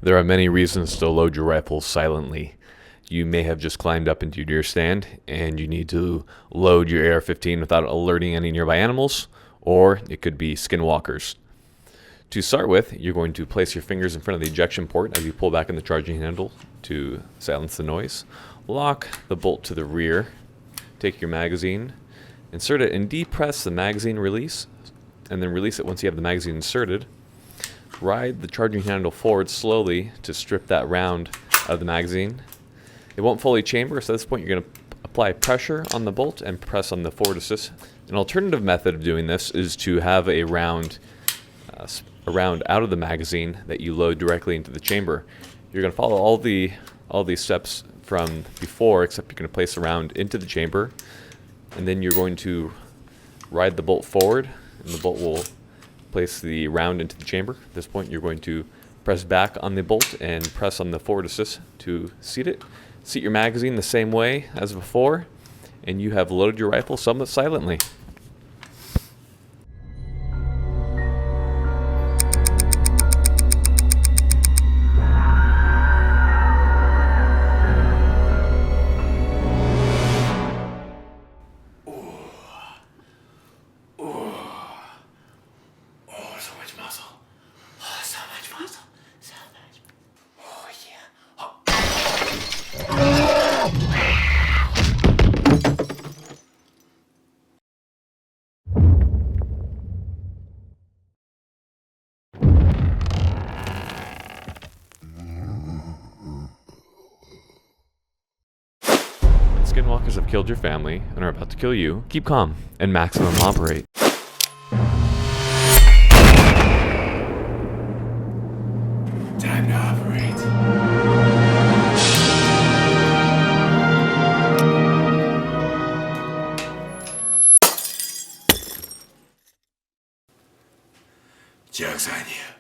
There are many reasons to load your rifle silently. You may have just climbed up into your deer stand and you need to load your AR-15 without alerting any nearby animals, or it could be skinwalkers. To start with, you're going to place your fingers in front of the ejection port as you pull back on the charging handle to silence the noise. Lock the bolt to the rear, take your magazine, insert it and depress the magazine release, and then release it once you have the magazine inserted. Ride the charging handle forward slowly to strip that round out of the magazine. It won't fully chamber, so at this point you're going to apply pressure on the bolt and press on the forward assist. An alternative method of doing this is to have a round out of the magazine that you load directly into the chamber. You're going to follow all these steps from before, except you're going to place the round into the chamber, and then you're going to ride the bolt forward, and the bolt will place the round into the chamber. At this point you're going to press back on the bolt and press on the forward assist to seat it. Seat your magazine the same way as before, and you have loaded your rifle somewhat silently. Skinwalkers have killed your family and are about to kill you. Keep calm and maximum operate. Time to operate. Joke's on you.